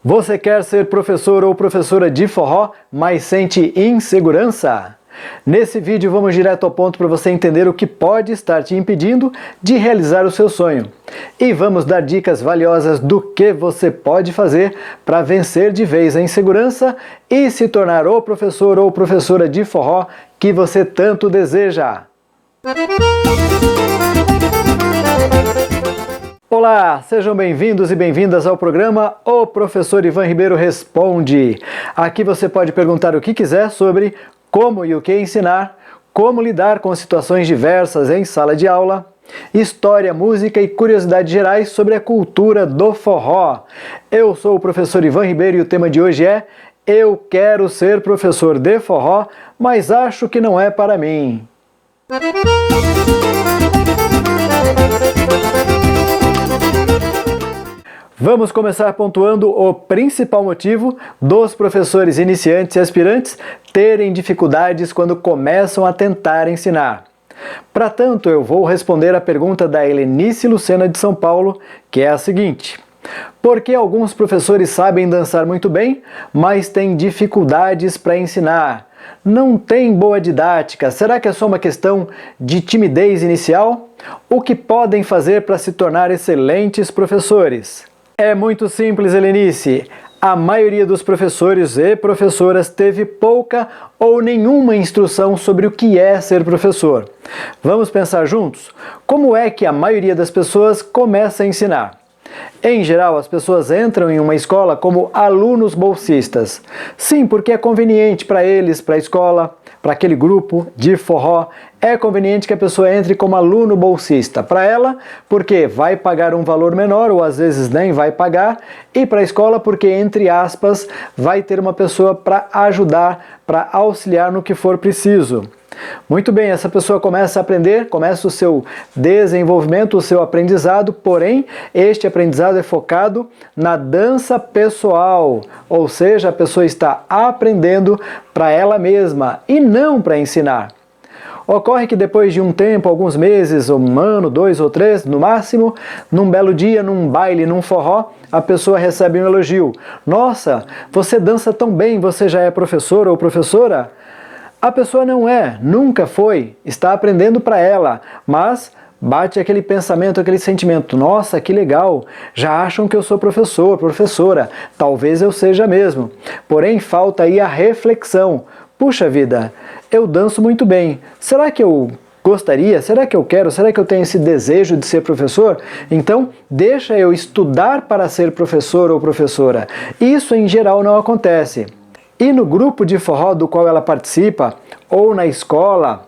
Você quer ser professor ou professora de forró, mas sente insegurança? Nesse vídeo vamos direto ao ponto para você entender o que pode estar te impedindo de realizar o seu sonho. E vamos dar dicas valiosas do que você pode fazer para vencer de vez a insegurança e se tornar o professor ou professora de forró que você tanto deseja. Olá, sejam bem-vindos e bem-vindas ao programa O Professor Ivan Ribeiro Responde. Aqui você pode perguntar o que quiser sobre como e o que ensinar, como lidar com situações diversas em sala de aula, história, música e curiosidades gerais sobre a cultura do forró. Eu sou o professor Ivan Ribeiro e o tema de hoje é Eu quero ser professor de forró, mas acho que não é para mim. Vamos começar pontuando o principal motivo dos professores iniciantes e aspirantes terem dificuldades quando começam a tentar ensinar. Para tanto, eu vou responder a pergunta da Helenice Lucena de São Paulo, que é a seguinte: por que alguns professores sabem dançar muito bem, mas têm dificuldades para ensinar? Não tem boa didática? Será que é só uma questão de timidez inicial? O que podem fazer para se tornar excelentes professores? É muito simples, Helenice. A maioria dos professores e professoras teve pouca ou nenhuma instrução sobre o que é ser professor. Vamos pensar juntos? Como é que a maioria das pessoas começa a ensinar? Em geral, as pessoas entram em uma escola como alunos bolsistas. Sim, porque é conveniente para eles, para a escola, para aquele grupo de forró. É conveniente que a pessoa entre como aluno bolsista. Para ela, porque vai pagar um valor menor, ou às vezes nem vai pagar. E para a escola, porque, entre aspas, vai ter uma pessoa para ajudar, para auxiliar no que for preciso. Muito bem, essa pessoa começa a aprender, começa o seu desenvolvimento, o seu aprendizado, porém, este aprendizado é focado na dança pessoal, ou seja, a pessoa está aprendendo para ela mesma e não para ensinar. Ocorre que depois de um tempo, alguns meses, um ano, 2 ou 3, no máximo, num belo dia, num baile, num forró, a pessoa recebe um elogio. Nossa, você dança tão bem, você já é professor ou professora? A pessoa não é, nunca foi, está aprendendo para ela, mas bate aquele pensamento, aquele sentimento, nossa, que legal, já acham que eu sou professor, professora, talvez eu seja mesmo. Porém, falta aí a reflexão. Puxa vida, eu danço muito bem, será que eu gostaria? Será que eu quero? Será que eu tenho esse desejo de ser professor? Então, deixa eu estudar para ser professor ou professora. Isso, em geral, não acontece. E no grupo de forró do qual ela participa, ou na escola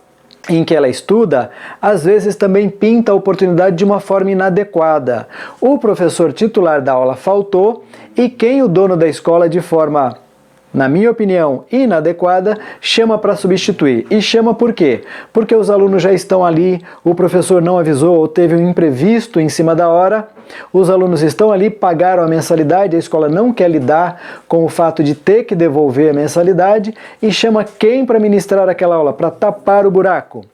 em que ela estuda, às vezes também pinta a oportunidade de uma forma inadequada. O professor titular da aula faltou e quem o dono da escola, de forma, na minha opinião, inadequada, chama para substituir. E chama por quê? Porque os alunos já estão ali, o professor não avisou ou teve um imprevisto em cima da hora, os alunos estão ali, pagaram a mensalidade, a escola não quer lidar com o fato de ter que devolver a mensalidade e chama quem para ministrar aquela aula? Para tapar o buraco.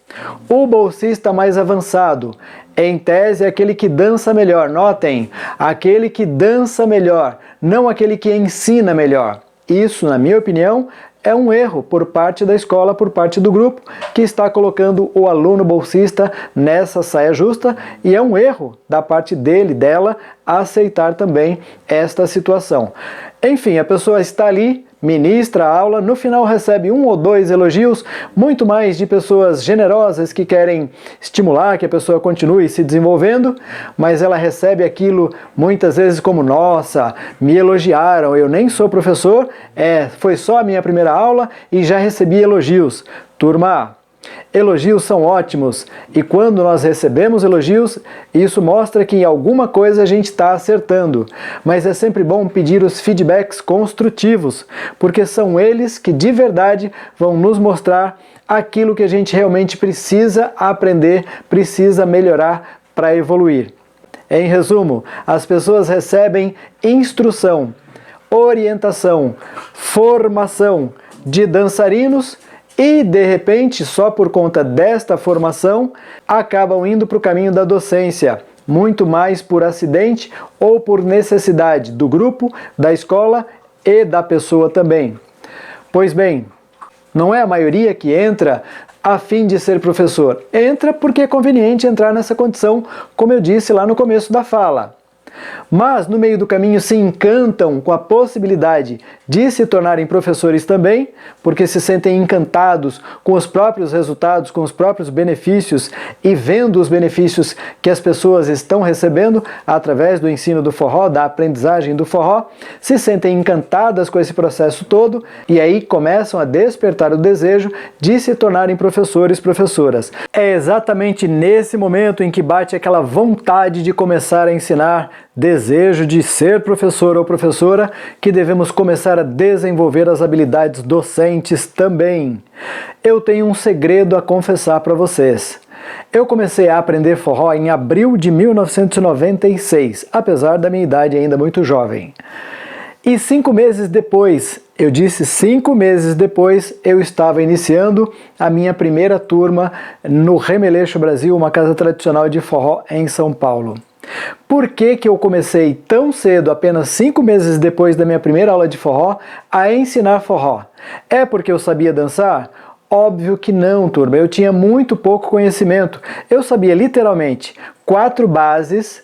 O bolsista mais avançado, em tese, é aquele que dança melhor. Notem, aquele que dança melhor, não aquele que ensina melhor. Isso, na minha opinião, é um erro por parte da escola, por parte do grupo, que está colocando o aluno bolsista nessa saia justa, e é um erro da parte dele, dela, aceitar também esta situação. Enfim, a pessoa está ali, ministra a aula, no final recebe 1 ou 2 elogios, muito mais de pessoas generosas que querem estimular que a pessoa continue se desenvolvendo, mas ela recebe aquilo muitas vezes como, nossa, me elogiaram, eu nem sou professor, foi só a minha primeira aula e já recebi elogios. Turma, elogios são ótimos e quando nós recebemos elogios, isso mostra que em alguma coisa a gente está acertando. Mas é sempre bom pedir os feedbacks construtivos, porque são eles que de verdade vão nos mostrar aquilo que a gente realmente precisa aprender, precisa melhorar para evoluir. Em resumo, as pessoas recebem instrução, orientação, formação de dançarinos e, de repente, só por conta desta formação, acabam indo para o caminho da docência. muito mais por acidente ou por necessidade do grupo, da escola e da pessoa também. Pois bem, não é a maioria que entra a fim de ser professor. Entra porque é conveniente entrar nessa condição, como eu disse lá no começo da fala. Mas no meio do caminho se encantam com a possibilidade de se tornarem professores também, porque se sentem encantados com os próprios resultados, com os próprios benefícios e vendo os benefícios que as pessoas estão recebendo através do ensino do forró, da aprendizagem do forró, se sentem encantadas com esse processo todo e aí começam a despertar o desejo de se tornarem professores, professoras. É exatamente nesse momento em que bate aquela vontade de começar a ensinar, desejo de ser professor ou professora, que devemos começar a desenvolver as habilidades docentes também. Eu tenho um segredo a confessar para vocês. Eu comecei a aprender forró em abril de 1996, apesar da minha idade ainda muito jovem. E 5 meses depois, eu disse 5 meses depois, eu estava iniciando a minha primeira turma no Remeleixo Brasil, uma casa tradicional de forró em São Paulo. Por que eu comecei tão cedo, apenas 5 meses depois da minha primeira aula de forró, a ensinar forró? É porque eu sabia dançar? Óbvio que não, turma. Eu tinha muito pouco conhecimento. Eu sabia literalmente 4 bases: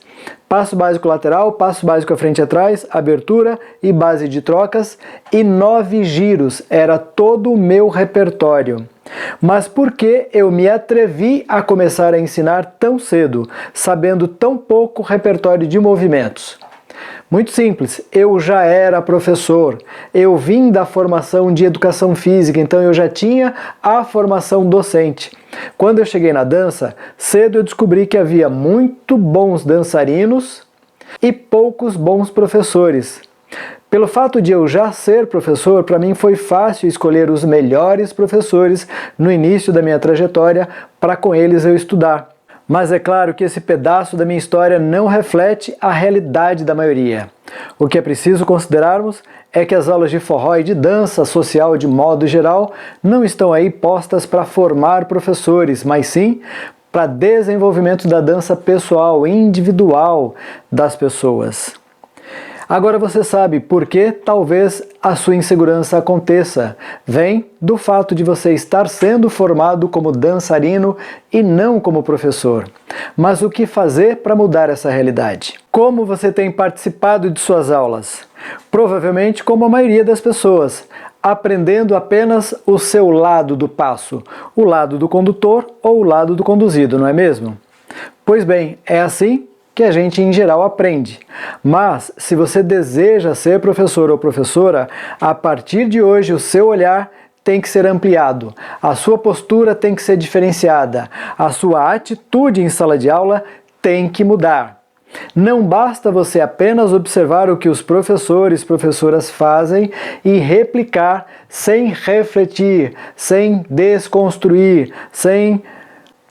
passo básico lateral, passo básico à frente e atrás, abertura e base de trocas, e 9 giros. Era todo o meu repertório. Mas por que eu me atrevi a começar a ensinar tão cedo, sabendo tão pouco repertório de movimentos? Muito simples, eu já era professor, eu vim da formação de educação física, então eu já tinha a formação docente. Quando eu cheguei na dança, cedo eu descobri que havia muito bons dançarinos e poucos bons professores. Pelo fato de eu já ser professor, para mim foi fácil escolher os melhores professores no início da minha trajetória para com eles eu estudar. Mas é claro que esse pedaço da minha história não reflete a realidade da maioria. O que é preciso considerarmos é que as aulas de forró e de dança social de modo geral não estão aí postas para formar professores, mas sim para desenvolvimento da dança pessoal, individual das pessoas. Agora você sabe por que talvez a sua insegurança aconteça. Vem do fato de você estar sendo formado como dançarino e não como professor. Mas o que fazer para mudar essa realidade? Como você tem participado de suas aulas? Provavelmente como a maioria das pessoas, aprendendo apenas o seu lado do passo, o lado do condutor ou o lado do conduzido, não é mesmo? Pois bem, é assim que a gente em geral aprende. Mas se você deseja ser professor ou professora, a partir de hoje o seu olhar tem que ser ampliado, a sua postura tem que ser diferenciada, a sua atitude em sala de aula tem que mudar. Não basta você apenas observar o que os professores e professoras fazem e replicar sem refletir, sem desconstruir, sem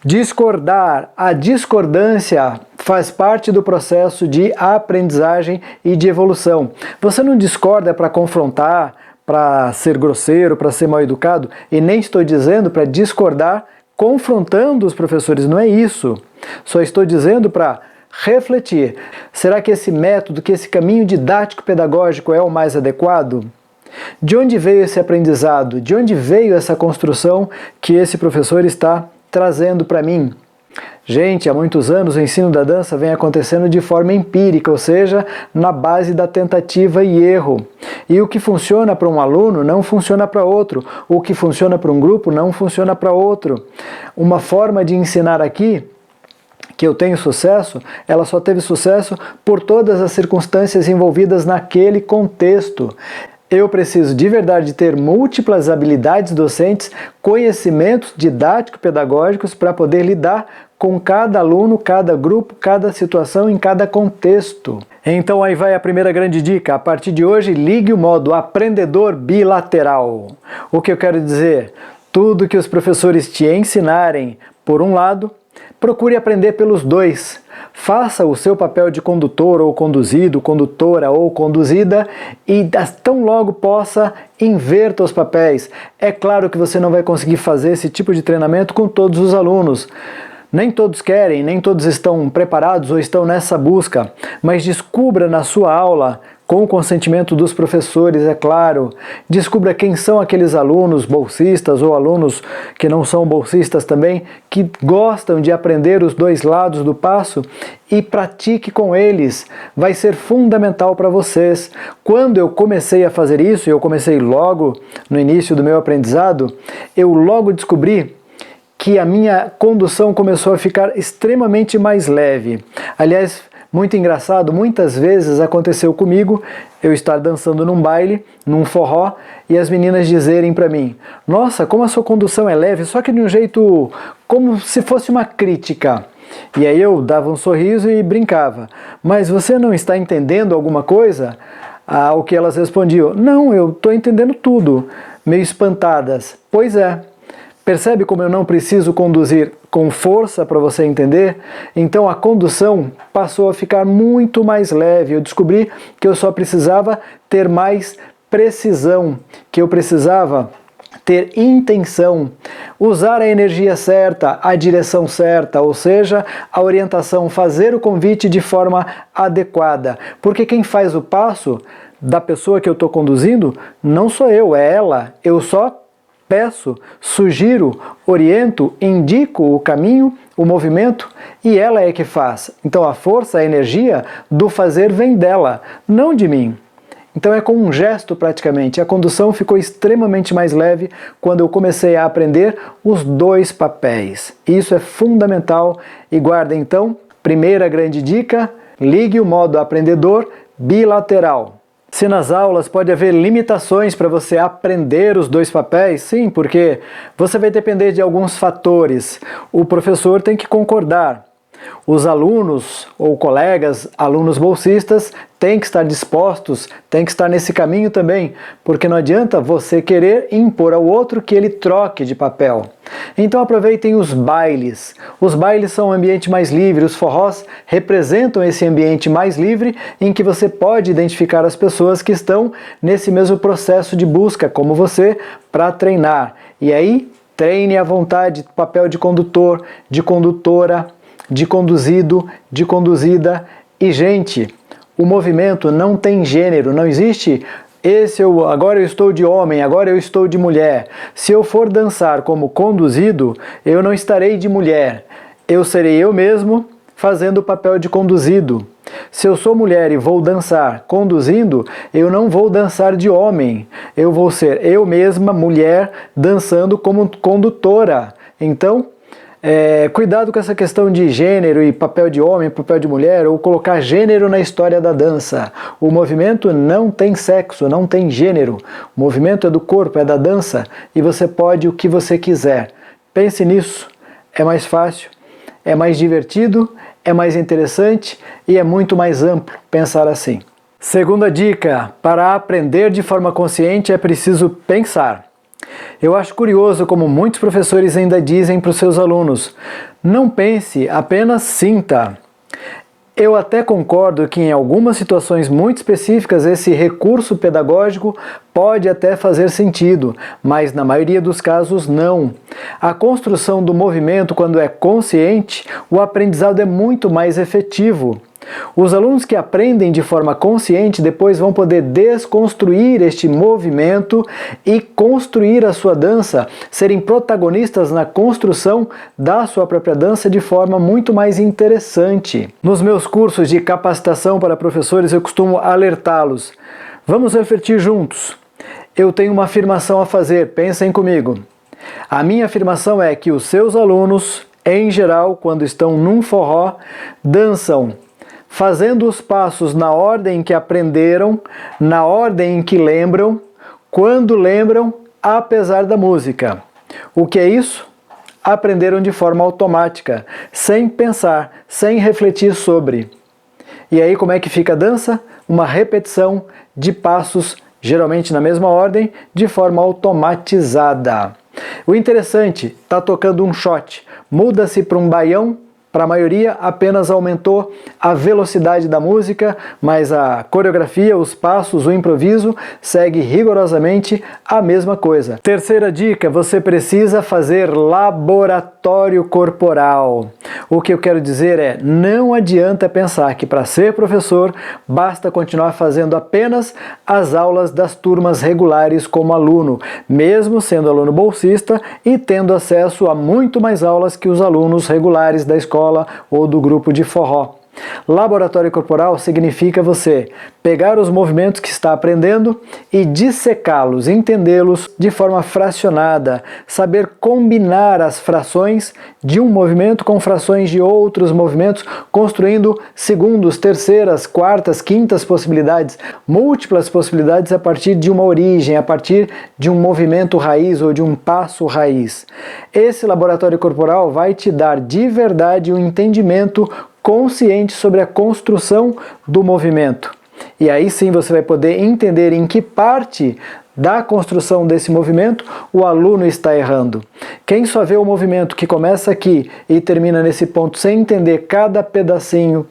discordar. A discordância faz parte do processo de aprendizagem e de evolução. Você não discorda para confrontar, para ser grosseiro, para ser mal educado, e nem estou dizendo para discordar confrontando os professores, não é isso. Só estou dizendo para refletir. Será que esse método, que esse caminho didático-pedagógico é o mais adequado? De onde veio esse aprendizado? De onde veio essa construção que esse professor está trazendo para mim? Gente, há muitos anos o ensino da dança vem acontecendo de forma empírica, ou seja, na base da tentativa e erro. E o que funciona para um aluno não funciona para outro, o que funciona para um grupo não funciona para outro. Uma forma de ensinar aqui que eu tenho sucesso, ela só teve sucesso por todas as circunstâncias envolvidas naquele contexto. Eu preciso de verdade ter múltiplas habilidades docentes, conhecimentos didático-pedagógicos para poder lidar com cada aluno, cada grupo, cada situação, em cada contexto. Então aí vai a primeira grande dica. A partir de hoje, ligue o modo aprendedor bilateral. O que eu quero dizer? Tudo que os professores te ensinarem, por um lado, procure aprender pelos dois. Faça o seu papel de condutor ou conduzido, condutora ou conduzida e tão logo possa, inverta os papéis. É claro que você não vai conseguir fazer esse tipo de treinamento com todos os alunos. Nem todos querem, nem todos estão preparados ou estão nessa busca, mas descubra na sua aula, com o consentimento dos professores, é claro, descubra quem são aqueles alunos bolsistas ou alunos que não são bolsistas também, que gostam de aprender os dois lados do passo e pratique com eles. Vai ser fundamental para vocês. Quando eu comecei a fazer isso, eu comecei logo no início do meu aprendizado, eu logo descobri que a minha condução começou a ficar extremamente mais leve. Aliás, muito engraçado, muitas vezes aconteceu comigo eu estar dançando num baile, num forró, e as meninas dizerem para mim: nossa, como a sua condução é leve, só que de um jeito como se fosse uma crítica. E aí eu dava um sorriso e brincava: mas você não está entendendo alguma coisa? Ao que elas respondiam: não, eu estou entendendo tudo, meio espantadas. Pois é. Percebe como eu não preciso conduzir com força para você entender? Então a condução passou a ficar muito mais leve. Eu descobri que eu só precisava ter mais precisão, que eu precisava ter intenção, usar a energia certa, a direção certa, ou seja, a orientação, fazer o convite de forma adequada. Porque quem faz o passo da pessoa que eu estou conduzindo não sou eu, é ela. Eu só peço, sugiro, oriento, indico o caminho, o movimento, e ela é que faz. Então a força, a energia do fazer vem dela, não de mim. Então é com um gesto praticamente. A condução ficou extremamente mais leve quando eu comecei a aprender os dois papéis. Isso é fundamental e guarda então, primeira grande dica, ligue o modo aprendedor bilateral. Se nas aulas pode haver limitações para você aprender os dois papéis, sim, porque você vai depender de alguns fatores. O professor tem que concordar. Os alunos ou colegas, alunos bolsistas, têm que estar dispostos, têm que estar nesse caminho também, porque não adianta você querer impor ao outro que ele troque de papel. Então aproveitem os bailes. Os bailes são um ambiente mais livre, os forrós representam esse ambiente mais livre em que você pode identificar as pessoas que estão nesse mesmo processo de busca, como você, para treinar. E aí, treine à vontade, papel de condutor, de condutora, de conduzido, de conduzida. E gente, o movimento não tem gênero, não existe agora eu estou de homem, agora eu estou de mulher. Se eu for dançar como conduzido, eu não estarei de mulher, eu serei eu mesmo fazendo o papel de conduzido. Se eu sou mulher e vou dançar conduzindo, eu não vou dançar de homem, eu vou ser eu mesma, mulher, dançando como condutora. Então, cuidado com essa questão de gênero e papel de homem, papel de mulher, ou colocar gênero na história da dança. O movimento não tem sexo, não tem gênero. O movimento é do corpo, é da dança, e você pode o que você quiser. Pense nisso, é mais fácil, é mais divertido, é mais interessante e é muito mais amplo pensar assim. Segunda dica, para aprender de forma consciente é preciso pensar. Eu acho curioso como muitos professores ainda dizem para os seus alunos: não pense, apenas sinta. Eu até concordo que em algumas situações muito específicas esse recurso pedagógico pode até fazer sentido, mas na maioria dos casos não. A construção do movimento, quando é consciente, o aprendizado é muito mais efetivo. Os alunos que aprendem de forma consciente depois vão poder desconstruir este movimento e construir a sua dança, serem protagonistas na construção da sua própria dança de forma muito mais interessante. Nos meus cursos de capacitação para professores eu costumo alertá-los. Vamos refletir juntos. Eu tenho uma afirmação a fazer, pensem comigo. A minha afirmação é que os seus alunos, em geral, quando estão num forró, dançam fazendo os passos na ordem que aprenderam, na ordem em que lembram, quando lembram, apesar da música. O que é isso? Aprenderam de forma automática, sem pensar, sem refletir sobre. E aí como é que fica a dança? Uma repetição de passos, geralmente na mesma ordem, de forma automatizada. O interessante, está tocando um shot, muda-se para um baião. Para a maioria, apenas aumentou a velocidade da música, mas a coreografia, os passos, o improviso segue rigorosamente a mesma coisa. Terceira dica, você precisa fazer laboratório corporal. O que eu quero dizer é, não adianta pensar que para ser professor basta continuar fazendo apenas as aulas das turmas regulares como aluno, mesmo sendo aluno bolsista e tendo acesso a muito mais aulas que os alunos regulares da escola ou do grupo de forró. Laboratório corporal significa você pegar os movimentos que está aprendendo e dissecá-los, entendê-los de forma fracionada, saber combinar as frações de um movimento com frações de outros movimentos, construindo segundos, terceiras, quartas, quintas possibilidades, múltiplas possibilidades a partir de uma origem, a partir de um movimento raiz ou de um passo raiz. Esse laboratório corporal vai te dar de verdade um entendimento consciente sobre a construção do movimento. E aí sim você vai poder entender em que parte da construção desse movimento o aluno está errando. Quem só vê o movimento que começa aqui e termina nesse ponto sem entender cada pedacinho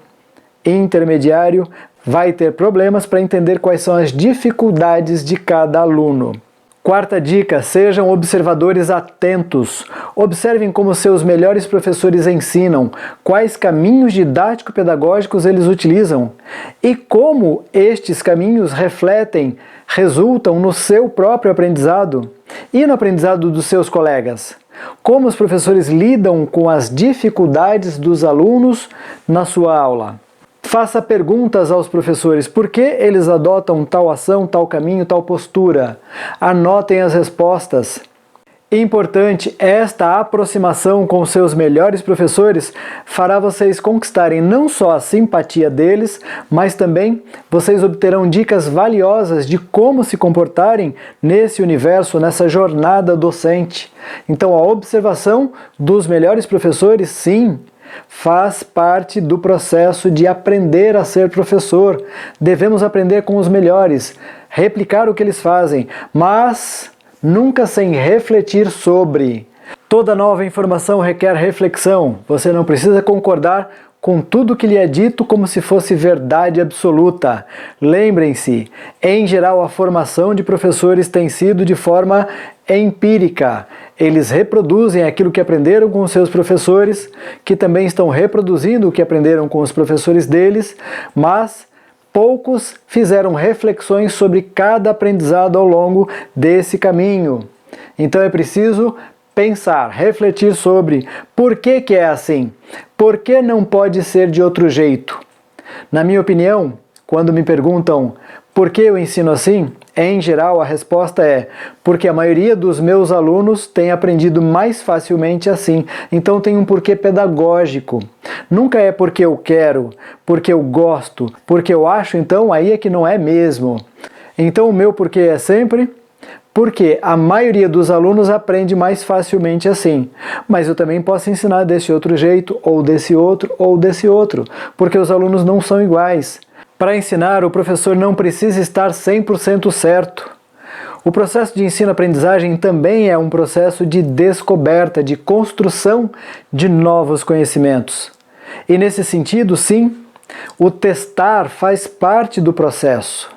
intermediário, vai ter problemas para entender quais são as dificuldades de cada aluno. Quarta dica, sejam observadores atentos. Observem como seus melhores professores ensinam, quais caminhos didático-pedagógicos eles utilizam e como estes caminhos resultam no seu próprio aprendizado e no aprendizado dos seus colegas. Como os professores lidam com as dificuldades dos alunos na sua aula. Faça perguntas aos professores, por que eles adotam tal ação, tal caminho, tal postura? Anotem as respostas. Importante, esta aproximação com seus melhores professores fará vocês conquistarem não só a simpatia deles, mas também vocês obterão dicas valiosas de como se comportarem nesse universo, nessa jornada docente. Então a observação dos melhores professores, sim, faz parte do processo de aprender a ser professor. Devemos aprender com os melhores, replicar o que eles fazem, mas nunca sem refletir sobre. Toda nova informação requer reflexão. Você não precisa concordar com tudo que lhe é dito como se fosse verdade absoluta. Lembrem-se, em geral a formação de professores tem sido de forma empírica. Eles reproduzem aquilo que aprenderam com os seus professores, que também estão reproduzindo o que aprenderam com os professores deles, mas poucos fizeram reflexões sobre cada aprendizado ao longo desse caminho. Então é preciso pensar, refletir sobre por que é assim, por que não pode ser de outro jeito. Na minha opinião, quando me perguntam por que eu ensino assim, em geral a resposta é porque a maioria dos meus alunos tem aprendido mais facilmente assim, então tem um porquê pedagógico. Nunca é porque eu quero, porque eu gosto, porque eu acho, então aí é que não é mesmo. Então o meu porquê é sempre porque a maioria dos alunos aprende mais facilmente assim. Mas eu também posso ensinar desse outro jeito, ou desse outro, porque os alunos não são iguais. Para ensinar, o professor não precisa estar 100% certo. O processo de ensino-aprendizagem também é um processo de descoberta, de construção de novos conhecimentos. E nesse sentido, sim, o testar faz parte do processo.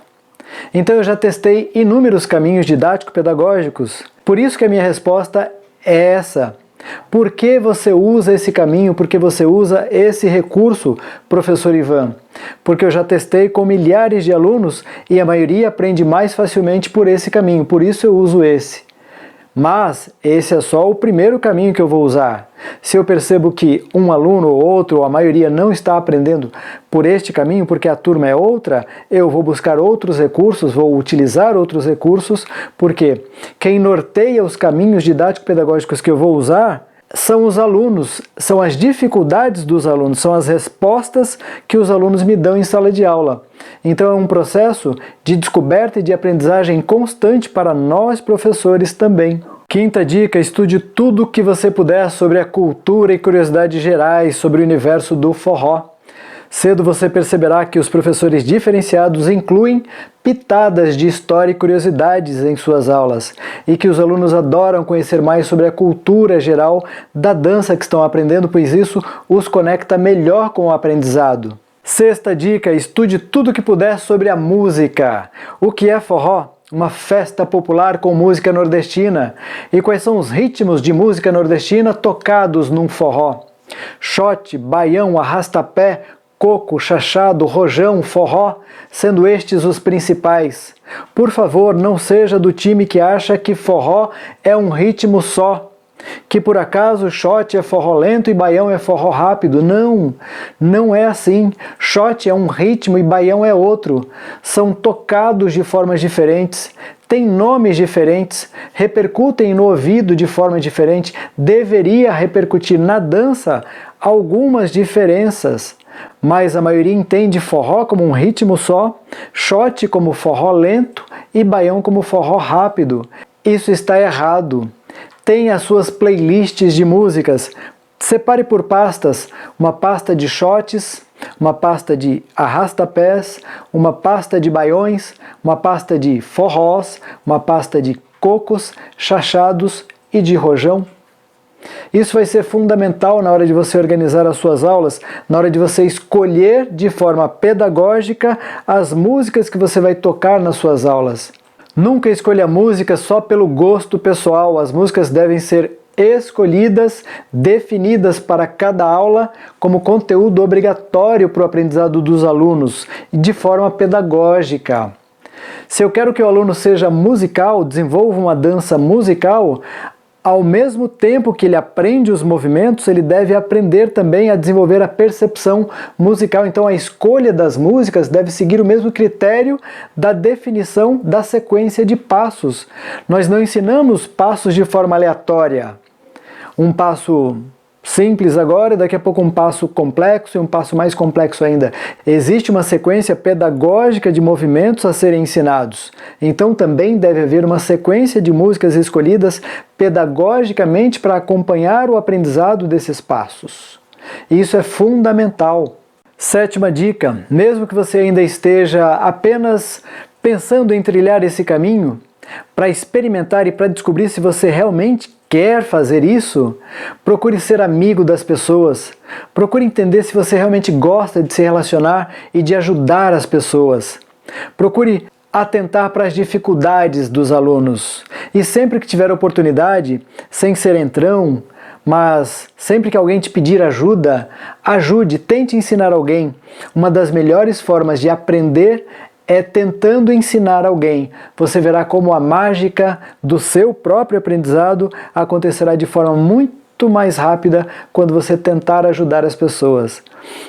Então eu já testei inúmeros caminhos didático-pedagógicos, por isso que a minha resposta é essa. Por que você usa esse caminho? Por que você usa esse recurso, professor Ivan? Porque eu já testei com milhares de alunos e a maioria aprende mais facilmente por esse caminho, por isso eu uso esse. Mas esse é só o primeiro caminho que eu vou usar. Se eu percebo que um aluno ou outro, ou a maioria não está aprendendo por este caminho, porque a turma é outra, eu vou buscar outros recursos, vou utilizar outros recursos, porque quem norteia os caminhos didático-pedagógicos que eu vou usar são os alunos, são as dificuldades dos alunos, são as respostas que os alunos me dão em sala de aula. Então é um processo de descoberta e de aprendizagem constante para nós professores também. Quinta dica, estude tudo o que você puder sobre a cultura e curiosidades gerais sobre o universo do forró. Cedo você perceberá que os professores diferenciados incluem pitadas de história e curiosidades em suas aulas e que os alunos adoram conhecer mais sobre a cultura geral da dança que estão aprendendo, pois isso os conecta melhor com o aprendizado. Sexta dica, estude tudo o que puder sobre a música. O que é forró? Uma festa popular com música nordestina. E quais são os ritmos de música nordestina tocados num forró? Xote, baião, arrastapé, coco, chachado, rojão, forró, sendo estes os principais. Por favor, não seja do time que acha que forró é um ritmo só, que por acaso xote é forró lento e baião é forró rápido. Não, não é assim. Xote é um ritmo e baião é outro. São tocados de formas diferentes, têm nomes diferentes, repercutem no ouvido de forma diferente. Deveria repercutir na dança algumas diferenças, mas a maioria entende forró como um ritmo só, xote como forró lento e baião como forró rápido. Isso está errado. Tem as suas playlists de músicas. Separe por pastas, uma pasta de xotes, uma pasta de arrastapés, uma pasta de baiões, uma pasta de forrós, uma pasta de cocos, chachados e de rojão. Isso vai ser fundamental na hora de você organizar as suas aulas, na hora de você escolher de forma pedagógica as músicas que você vai tocar nas suas aulas. Nunca escolha música só pelo gosto pessoal. As músicas devem ser escolhidas, definidas para cada aula como conteúdo obrigatório para o aprendizado dos alunos, de forma pedagógica. Se eu quero que o aluno seja musical, desenvolva uma dança musical, ao mesmo tempo que ele aprende os movimentos, ele deve aprender também a desenvolver a percepção musical. Então a escolha das músicas deve seguir o mesmo critério da definição da sequência de passos. Nós não ensinamos passos de forma aleatória. Um passo simples agora, daqui a pouco um passo complexo e um passo mais complexo ainda. Existe uma sequência pedagógica de movimentos a serem ensinados. Então também deve haver uma sequência de músicas escolhidas pedagogicamente para acompanhar o aprendizado desses passos. Isso é fundamental. Sétima dica: mesmo que você ainda esteja apenas pensando em trilhar esse caminho, para experimentar e para descobrir se você realmente quer fazer isso, procure ser amigo das pessoas. Procure entender se você realmente gosta de se relacionar e de ajudar as pessoas. Procure atentar para as dificuldades dos alunos. E sempre que tiver oportunidade, sem ser entrão, mas sempre que alguém te pedir ajuda, ajude, tente ensinar alguém. Uma das melhores formas de aprender é tentando ensinar alguém. Você verá como a mágica do seu próprio aprendizado acontecerá de forma muito mais rápida quando você tentar ajudar as pessoas.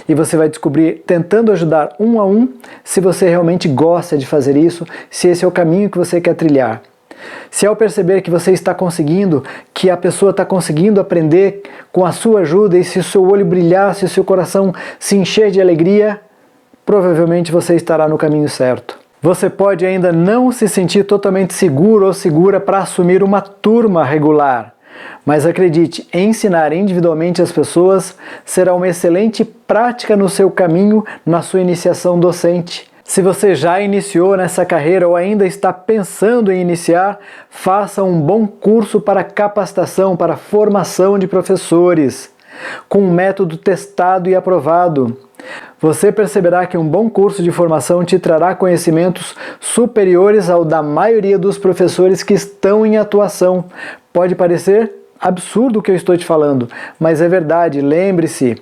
E você vai descobrir, tentando ajudar um a um, se você realmente gosta de fazer isso, se esse é o caminho que você quer trilhar. Se ao perceber que você está conseguindo, que a pessoa está conseguindo aprender com a sua ajuda, e se o seu olho brilhar, se o seu coração se encher de alegria, provavelmente você estará no caminho certo. Você pode ainda não se sentir totalmente seguro ou segura para assumir uma turma regular, mas acredite, ensinar individualmente as pessoas será uma excelente prática no seu caminho, na sua iniciação docente. Se você já iniciou nessa carreira ou ainda está pensando em iniciar, faça um bom curso para capacitação, para formação de professores, com um método testado e aprovado. Você perceberá que um bom curso de formação te trará conhecimentos superiores ao da maioria dos professores que estão em atuação. Pode parecer absurdo o que eu estou te falando, mas é verdade. Lembre-se,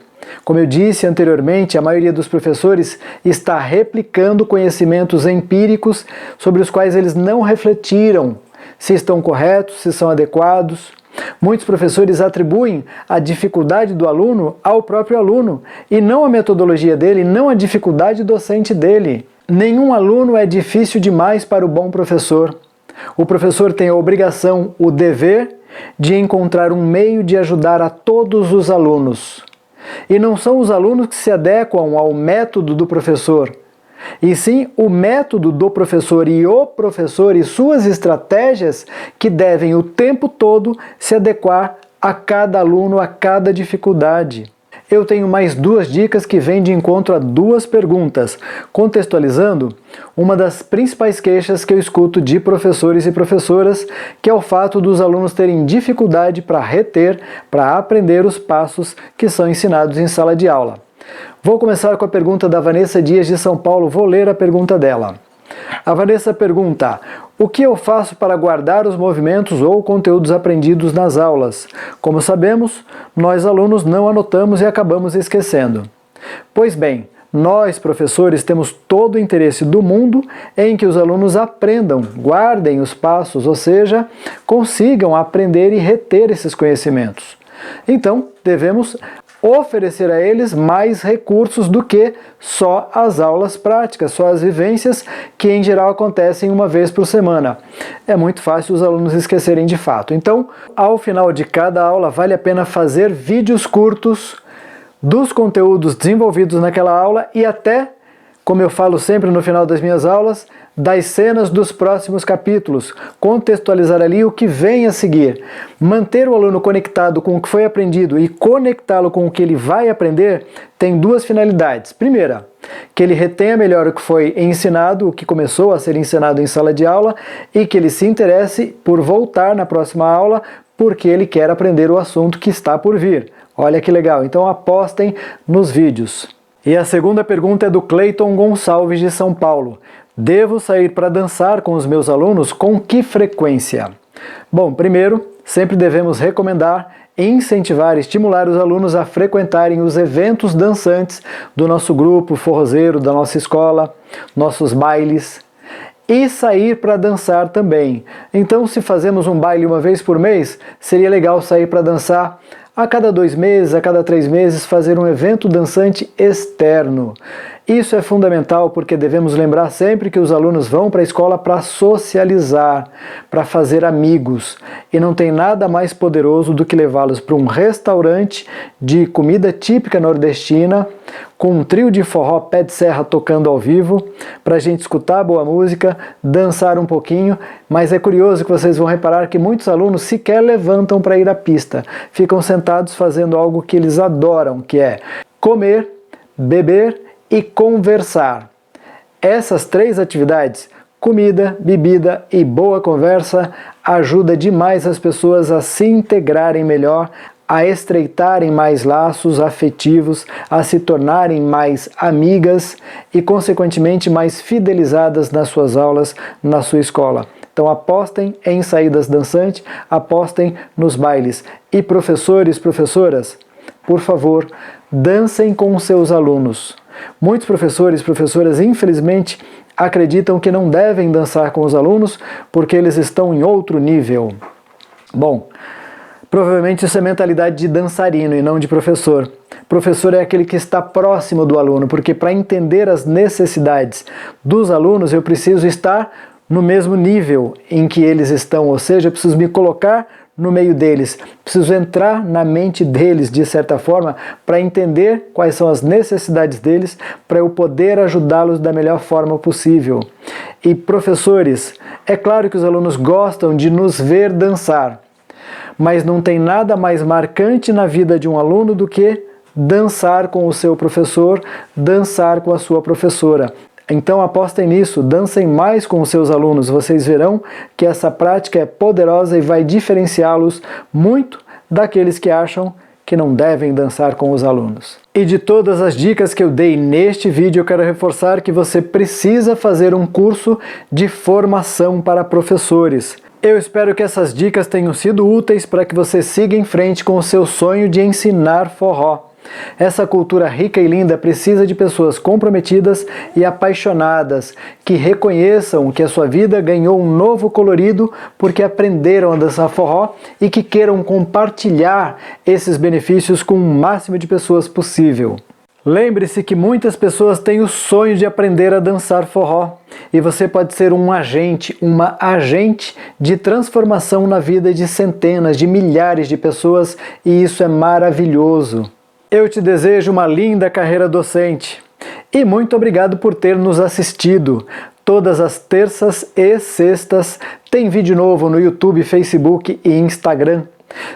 como eu disse anteriormente, a maioria dos professores está replicando conhecimentos empíricos sobre os quais eles não refletiram se estão corretos, se são adequados. Muitos professores atribuem a dificuldade do aluno ao próprio aluno e não à metodologia dele, não à dificuldade docente dele. Nenhum aluno é difícil demais para o bom professor. O professor tem a obrigação, o dever, de encontrar um meio de ajudar a todos os alunos. E não são os alunos que se adequam ao método do professor, e sim o método do professor e o professor e suas estratégias que devem o tempo todo se adequar a cada aluno, a cada dificuldade. Eu tenho mais duas dicas que vêm de encontro a duas perguntas, contextualizando uma das principais queixas que eu escuto de professores e professoras, que é o fato dos alunos terem dificuldade para reter, para aprender os passos que são ensinados em sala de aula. Vou começar com a pergunta da Vanessa Dias de São Paulo, vou ler a pergunta dela. A Vanessa pergunta: O que eu faço para guardar os movimentos ou conteúdos aprendidos nas aulas? Como sabemos, nós alunos não anotamos e acabamos esquecendo. Pois bem, nós, professores, temos todo o interesse do mundo em que os alunos aprendam, guardem os passos, ou seja, consigam aprender e reter esses conhecimentos. Então, devemos oferecer a eles mais recursos do que só as aulas práticas, só as vivências que em geral acontecem uma vez por semana. É muito fácil os alunos esquecerem de fato. Então, ao final de cada aula, vale a pena fazer vídeos curtos dos conteúdos desenvolvidos naquela aula e até, como eu falo sempre no final das minhas aulas, das cenas dos próximos capítulos, contextualizar ali o que vem a seguir. Manter o aluno conectado com o que foi aprendido e conectá-lo com o que ele vai aprender tem duas finalidades. Primeira, que ele retenha melhor o que foi ensinado, o que começou a ser ensinado em sala de aula, e que ele se interesse por voltar na próxima aula porque ele quer aprender o assunto que está por vir. Olha que legal, então apostem nos vídeos. E a segunda pergunta é do Cleiton Gonçalves de São Paulo. Devo sair para dançar com os meus alunos com que frequência? Bom, primeiro, sempre devemos recomendar, incentivar e estimular os alunos a frequentarem os eventos dançantes do nosso grupo forrozeiro, da nossa escola, nossos bailes, e sair para dançar também. Então, se fazemos um baile uma vez por mês, seria legal sair para dançar a cada 2 meses, a cada 3 meses, fazer um evento dançante externo. Isso é fundamental porque devemos lembrar sempre que os alunos vão para a escola para socializar, para fazer amigos. E não tem nada mais poderoso do que levá-los para um restaurante de comida típica nordestina, com um trio de forró pé de serra tocando ao vivo, para a gente escutar boa música, dançar um pouquinho, mas é curioso que vocês vão reparar que muitos alunos sequer levantam para ir à pista, ficam sentados fazendo algo que eles adoram, que é comer, beber e conversar. Essas 3 atividades, comida, bebida e boa conversa, ajuda demais as pessoas a se integrarem melhor, a estreitarem mais laços afetivos, a se tornarem mais amigas e, consequentemente, mais fidelizadas nas suas aulas, na sua escola. Então apostem em saídas dançantes, apostem nos bailes. E professores, professoras, por favor, dancem com seus alunos. Muitos professores e professoras, infelizmente, acreditam que não devem dançar com os alunos porque eles estão em outro nível. Bom, provavelmente isso é mentalidade de dançarino e não de professor. Professor é aquele que está próximo do aluno, porque para entender as necessidades dos alunos eu preciso estar no mesmo nível em que eles estão, ou seja, eu preciso me colocar no meio deles, preciso entrar na mente deles de certa forma para entender quais são as necessidades deles, para eu poder ajudá-los da melhor forma possível. E professores, é claro que os alunos gostam de nos ver dançar, mas não tem nada mais marcante na vida de um aluno do que dançar com o seu professor, dançar com a sua professora. Então apostem nisso, dancem mais com os seus alunos, vocês verão que essa prática é poderosa e vai diferenciá-los muito daqueles que acham que não devem dançar com os alunos. E de todas as dicas que eu dei neste vídeo, eu quero reforçar que você precisa fazer um curso de formação para professores. Eu espero que essas dicas tenham sido úteis para que você siga em frente com o seu sonho de ensinar forró. Essa cultura rica e linda precisa de pessoas comprometidas e apaixonadas, que reconheçam que a sua vida ganhou um novo colorido porque aprenderam a dançar forró e que queiram compartilhar esses benefícios com o máximo de pessoas possível. Lembre-se que muitas pessoas têm o sonho de aprender a dançar forró e você pode ser um agente, uma agente de transformação na vida de centenas, de milhares de pessoas e isso é maravilhoso. Eu te desejo uma linda carreira docente e muito obrigado por ter nos assistido. Todas as terças e sextas tem vídeo novo no YouTube, Facebook e Instagram.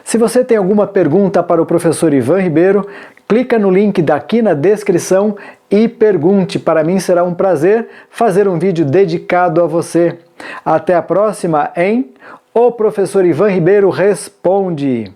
Se você tem alguma pergunta para o professor Ivan Ribeiro, clica no link daqui na descrição e pergunte. Para mim será um prazer fazer um vídeo dedicado a você. Até a próxima em O Professor Ivan Ribeiro Responde.